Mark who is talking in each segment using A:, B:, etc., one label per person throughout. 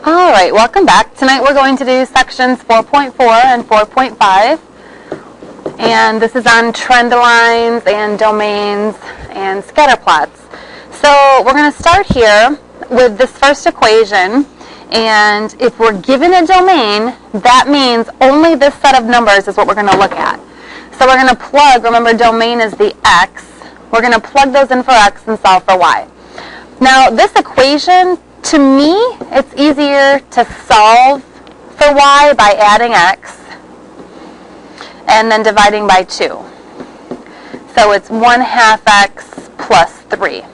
A: All right, welcome back. Tonight we're going to do sections 4.4 and 4.5. And this is on trend lines and domains and scatter plots. So we're going to start here with this first equation. And if we're given a domain, that means only this set of numbers is what we're going to look at. So we're going to plug, remember domain is the x. We're going to plug those in for x and solve for y. Now this equation, to me, it's easier to solve for y by adding x and then dividing by 2. So it's 1/2 x plus 3.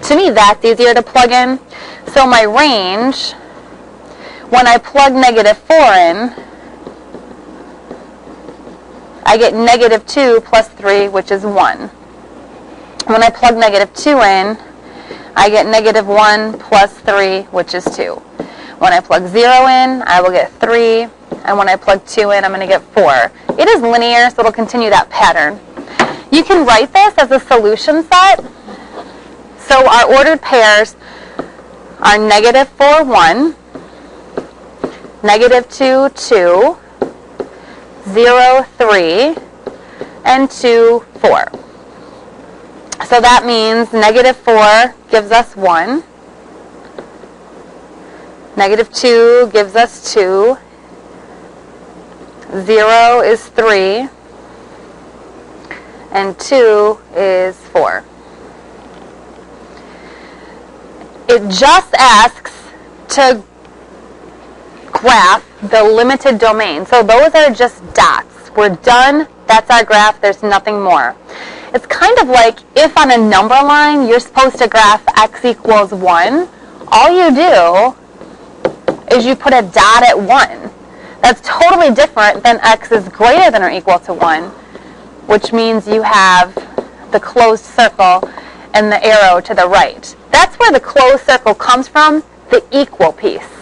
A: To me, that's easier to plug in. So my range, when I plug -4 in, I get -2 plus 3, which is 1. When I plug -2 in, I get -1 plus 3, which is 2. When I plug 0 in, I will get 3. And when I plug 2 in, I'm going to get 4. It is linear, so it'll continue that pattern. You can write this as a solution set. So our ordered pairs are -4, 1, -2, 2, 0, 3, and 2, 4. So that means -4 gives us 1, -2 gives us 2, 0 is 3, and 2 is 4. It just asks to graph the limited domain. So those are just dots. We're done. That's our graph. There's nothing more. It's kind of like if on a number line you're supposed to graph x equals 1, all you do is you put a dot at 1. That's totally different than x is greater than or equal to 1, which means you have the closed circle and the arrow to the right. That's where the closed circle comes from, the equal piece.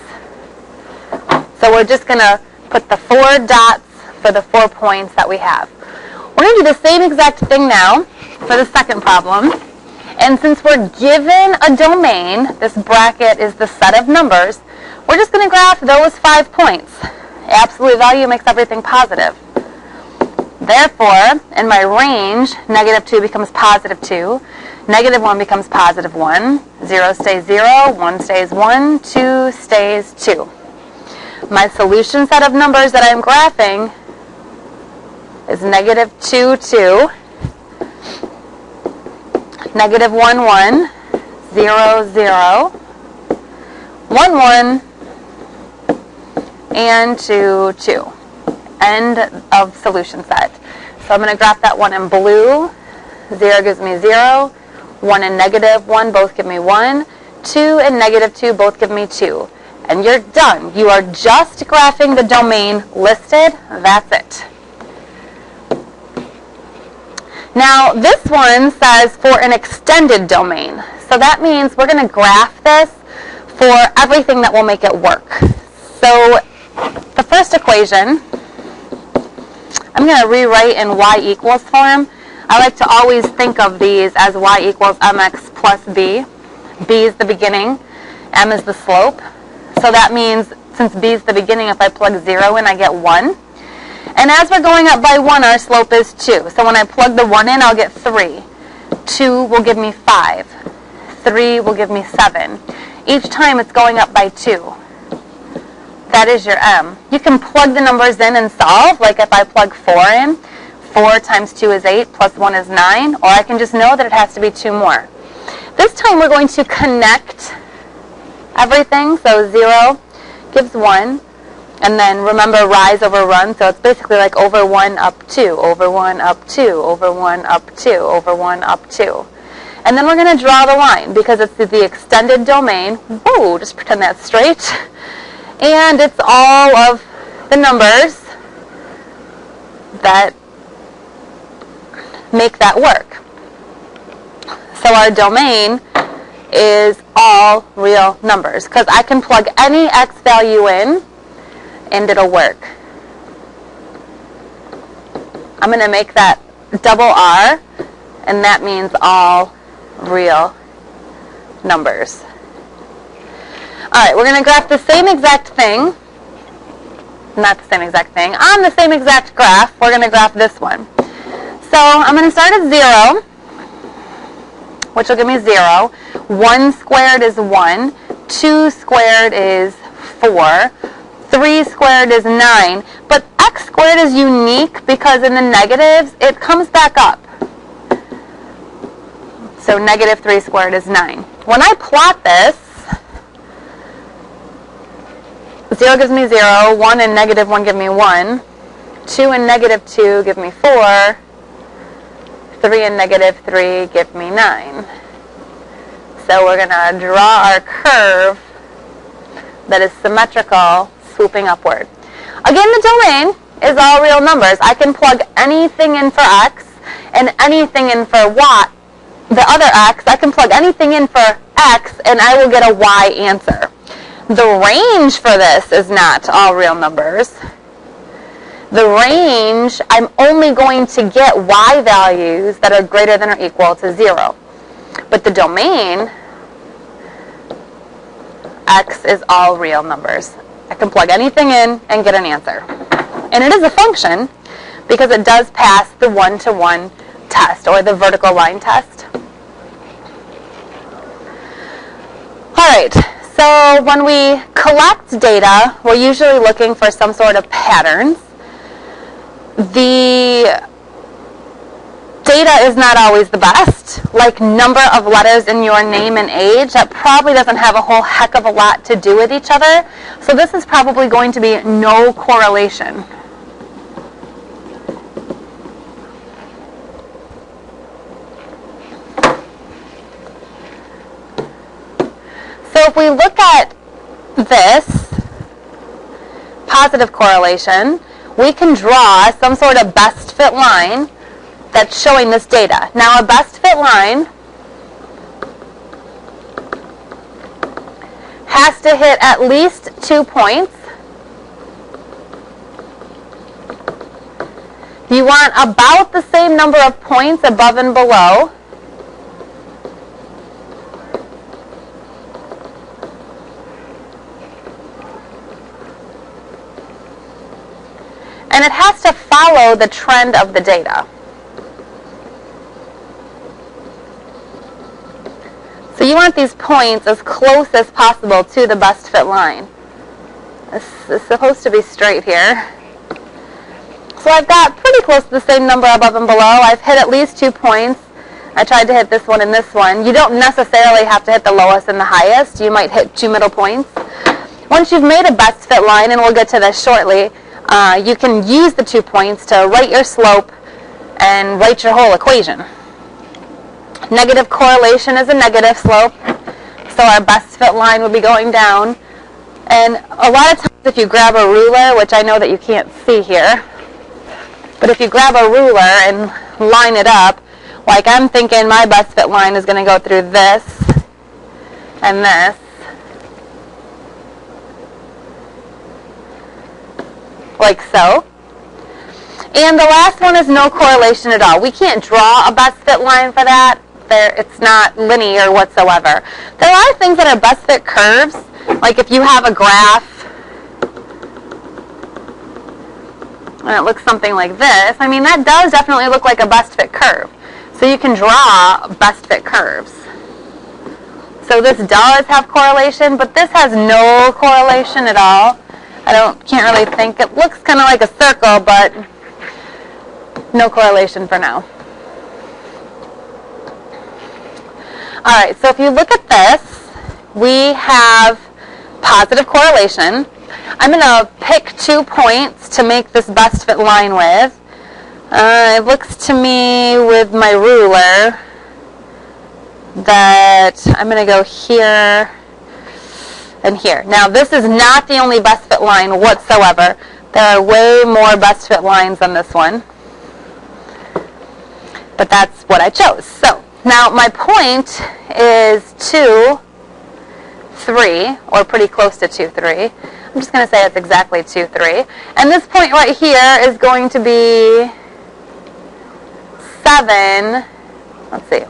A: So we're just going to put the 4 dots for the 4 points that we have. We're going to do the same exact thing now for the second problem. And since we're given a domain, this bracket is the set of numbers, we're just going to graph those 5 points. Absolute value makes everything positive. Therefore, in my range, -2 becomes +2, -1 becomes +1, 0 stays 0, 1 stays 1, 2 stays 2. My solution set of numbers that I'm graphing is -2, 2, -1, 1, 0, 0, 1, 1, and 2, 2. End of solution set. So I'm going to graph that one in blue. 0 gives me 0. 1 and -1 both give me 1. 2 and -2 both give me 2. And you're done. You are just graphing the domain listed. That's it. Now, this one says for an extended domain. So that means we're going to graph this for everything that will make it work. So the first equation, I'm going to rewrite in y equals form. I like to always think of these as y equals mx plus b. B is the beginning, m is the slope. So that means since b is the beginning, if I plug 0 in, I get 1. And as we're going up by 1, our slope is 2. So when I plug the 1 in, I'll get 3. 2 will give me 5. 3 will give me 7. Each time it's going up by 2. That is your m. You can plug the numbers in and solve, like if I plug 4 in, 4 times 2 is 8, plus 1 is 9, or I can just know that it has to be 2 more. This time we're going to connect everything, so 0 gives 1, and then remember rise over run, so it's basically like over 1 up 2, over 1 up 2, over 1 up 2, over 1 up 2. And then we're going to draw the line, because it's the extended domain. Whoa, just pretend that's straight. And it's all of the numbers that make that work. So our domain is all real numbers, because I can plug any x value in and it'll work. I'm going to make that double R, and that means all real numbers. Alright, we're going to graph the same exact thing. Not the same exact thing. On the same exact graph, we're going to graph this one. So I'm going to start at 0, which will give me 0. 1 squared is 1. 2 squared is 4. 3 squared is 9. But x squared is unique because in the negatives, it comes back up. So negative 3 squared is 9. When I plot this, 0 gives me 0. 1 and negative 1 give me 1. 2 and negative 2 give me 4. 3 and negative 3 give me 9. So we're going to draw our curve that is symmetrical, swooping upward. Again, the domain is all real numbers. I can plug anything in for x and anything in for y. The other x, I can plug anything in for x and I will get a y answer. The range for this is not all real numbers. The range, I'm only going to get y values that are greater than or equal to 0. But the domain, x is all real numbers. I can plug anything in and get an answer. And it is a function because it does pass the one-to-one test or the vertical line test. All right, so when we collect data, we're usually looking for some sort of patterns. The data is not always the best. Like number of letters in your name and age, that probably doesn't have a whole heck of a lot to do with each other. So this is probably going to be no correlation. So if we look at this positive correlation, we can draw some sort of best fit line that's showing this data. Now a best fit line has to hit at least 2 points. You want about the same number of points above and below. And it has to follow the trend of the data. So you want these points as close as possible to the best fit line. This is supposed to be straight here. So I've got pretty close to the same number above and below. I've hit at least 2 points. I tried to hit this one and this one. You don't necessarily have to hit the lowest and the highest. You might hit 2 middle points. Once you've made a best fit line, and we'll get to this shortly, you can use the 2 points to write your slope and write your whole equation. Negative correlation is a negative slope, so our best fit line would be going down. And a lot of times if you grab a ruler, which I know that you can't see here, but if you grab a ruler and line it up, like I'm thinking my best fit line is going to go through this and this. Like so. And the last one is no correlation at all. We can't draw a best fit line for that. It's not linear whatsoever. There are things that are best fit curves. Like if you have a graph and it looks something like this, I mean that does definitely look like a best fit curve. So you can draw best fit curves. So this does have correlation, but this has no correlation at all. Can't really think. It looks kind of like a circle, but no correlation for now. All right, so if you look at this, we have positive correlation. I'm going to pick 2 points to make this best fit line with. It looks to me with my ruler that I'm going to go here and here. Now, this is not the only best fit line whatsoever. There are way more best fit lines than this one. But that's what I chose. So, now my point is 2, 3, or pretty close to 2, 3. I'm just going to say it's exactly 2, 3. And this point right here is going to be 7. Let's see.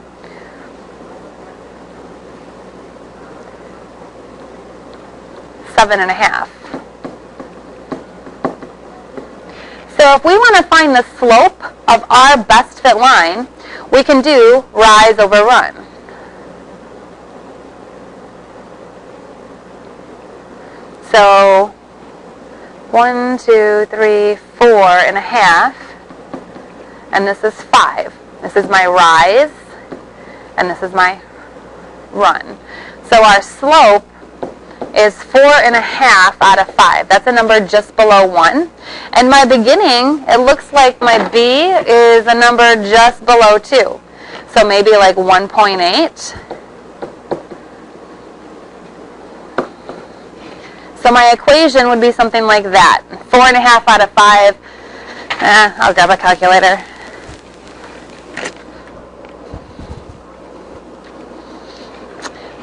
A: 7.5. So if we want to find the slope of our best fit line, we can do rise over run. So 1, 2, 3, 4.5, and this is 5. This is my rise, and this is my run. So our slope is 4.5 out of 5. That's a number just below 1. And my beginning, it looks like my B is a number just below 2. So maybe like 1.8. So my equation would be something like that. 4.5 out of 5. I'll grab a calculator.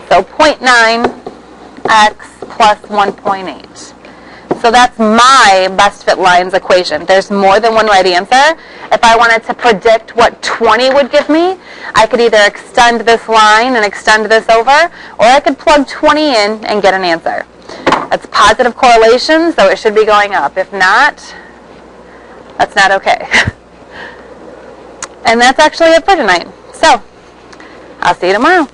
A: So 0.9x plus 1.8. So that's my best fit lines equation. There's more than one right answer. If I wanted to predict what 20 would give me, I could either extend this line and extend this over, or I could plug 20 in and get an answer. That's positive correlation, so it should be going up. If not, that's not okay. And that's actually it for tonight. So, I'll see you tomorrow.